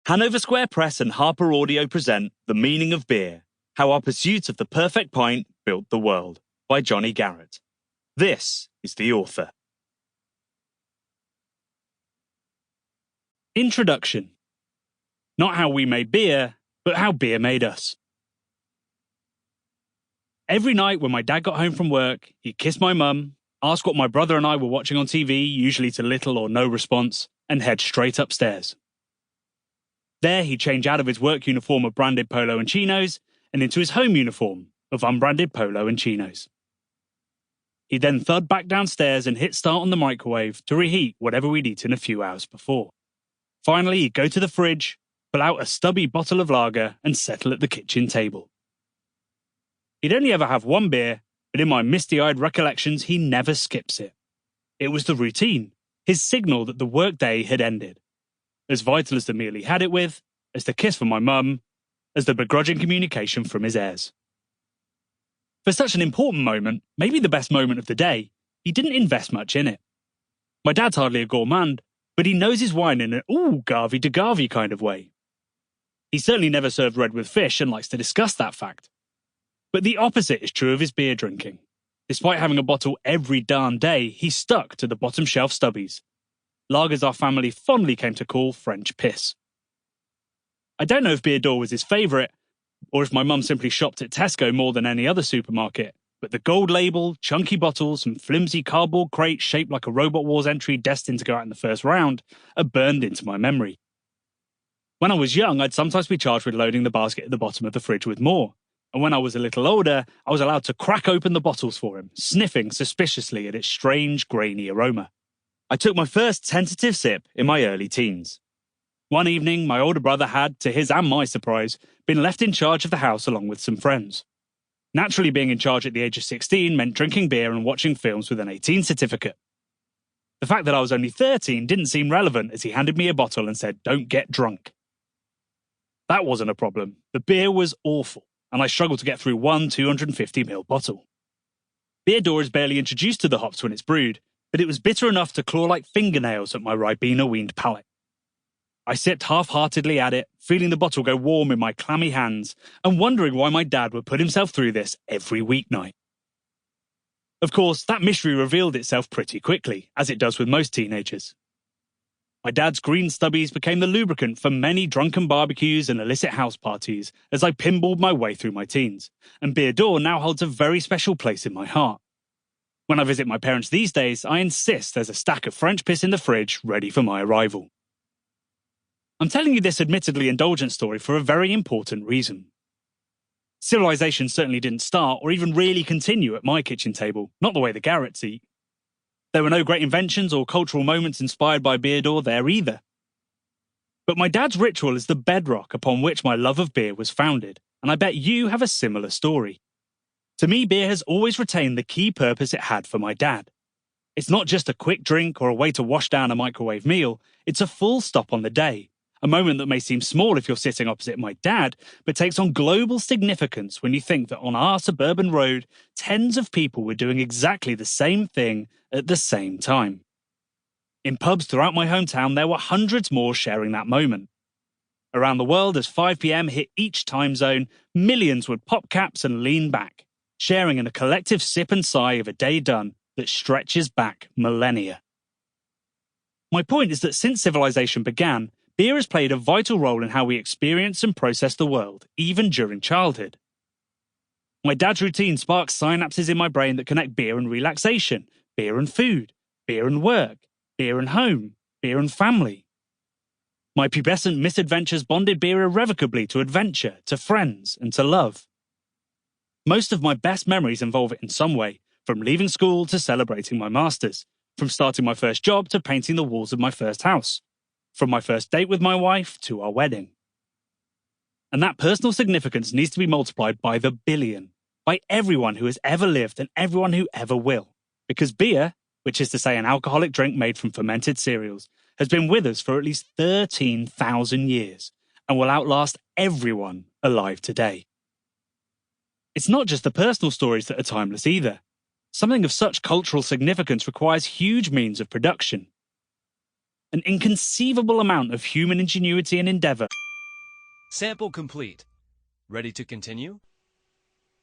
Hanover Square Press and HarlequinAudio present The Meaning of Beer, How Our Pursuit of the Perfect Pint Built the World, by Jonny Garrett. This is the author. Introduction. Not how we made beer, but how beer made us. Every night when my dad got home from work, he'd kiss my mum, ask what my brother and I were watching on TV, usually to little or no response, and head straight upstairs. There he'd change out of his work uniform of branded polo and chinos and into his home uniform of unbranded polo and chinos. He'd then thud back downstairs and hit start on the microwave to reheat whatever we'd eaten a few hours before. Finally, he'd go to the fridge, pull out a stubby bottle of lager and settle at the kitchen table. He'd only ever have one beer, but in my misty-eyed recollections, he never skips it. It was the routine, his signal that the workday had ended. As vital as the meal he had it with, as the kiss from my mum, as the begrudging communication from his heirs. For such an important moment, maybe the best moment of the day, he didn't invest much in it. My dad's hardly a gourmand, but he knows his wine in an garvey-to-garvey kind of way. He certainly never served red with fish and likes to discuss that fact. But the opposite is true of his beer drinking. Despite having a bottle every darn day, he stuck to the bottom shelf stubbies. Lagers our family fondly came to call French piss. I don't know if Beer d'Or was his favourite, or if my mum simply shopped at Tesco more than any other supermarket, but the gold label, chunky bottles, and flimsy cardboard crates shaped like a Robot Wars entry destined to go out in the first round are burned into my memory. When I was young, I'd sometimes be charged with loading the basket at the bottom of the fridge with more, and when I was a little older, I was allowed to crack open the bottles for him, sniffing suspiciously at its strange, grainy aroma. I took my first tentative sip in my early teens. One evening, my older brother had, to his and my surprise, been left in charge of the house along with some friends. Naturally, being in charge at the age of 16 meant drinking beer and watching films with an 18 certificate. The fact that I was only 13 didn't seem relevant as he handed me a bottle and said, "Don't get drunk." That wasn't a problem. The beer was awful, and I struggled to get through one 250ml bottle. Beer d'Or is barely introduced to the hops when it's brewed, but it was bitter enough to claw like fingernails at my Ribena-weaned palate. I sipped half-heartedly at it, feeling the bottle go warm in my clammy hands, and wondering why my dad would put himself through this every weeknight. Of course, that mystery revealed itself pretty quickly, as it does with most teenagers. My dad's green stubbies became the lubricant for many drunken barbecues and illicit house parties as I pinballed my way through my teens, and Beer d'Or now holds a very special place in my heart. When I visit my parents these days, I insist there's a stack of French piss in the fridge ready for my arrival. I'm telling you this admittedly indulgent story for a very important reason. Civilization certainly didn't start or even really continue at my kitchen table, not the way the Garretts eat. There were no great inventions or cultural moments inspired by Beer d'Or there either. But my dad's ritual is the bedrock upon which my love of beer was founded, and I bet you have a similar story. To me, beer has always retained the key purpose it had for my dad. It's not just a quick drink or a way to wash down a microwave meal, it's a full stop on the day, a moment that may seem small if you're sitting opposite my dad, but takes on global significance when you think that on our suburban road, tens of people were doing exactly the same thing at the same time. In pubs throughout my hometown, there were hundreds more sharing that moment. Around the world, as 5 p.m. hit each time zone, millions would pop caps and lean back, sharing in a collective sip and sigh of a day done that stretches back millennia. My point is that since civilization began, beer has played a vital role in how we experience and process the world, even during childhood. My dad's routine sparks synapses in my brain that connect beer and relaxation, beer and food, beer and work, beer and home, beer and family. My pubescent misadventures bonded beer irrevocably to adventure, to friends, and to love. Most of my best memories involve it in some way, from leaving school to celebrating my masters, from starting my first job to painting the walls of my first house, from my first date with my wife to our wedding. And that personal significance needs to be multiplied by the billion, by everyone who has ever lived and everyone who ever will. Because beer, which is to say an alcoholic drink made from fermented cereals, has been with us for at least 13,000 years and will outlast everyone alive today. It's not just the personal stories that are timeless either. Something of such cultural significance requires huge means of production. An inconceivable amount of human ingenuity and endeavour Sample complete. Ready to continue?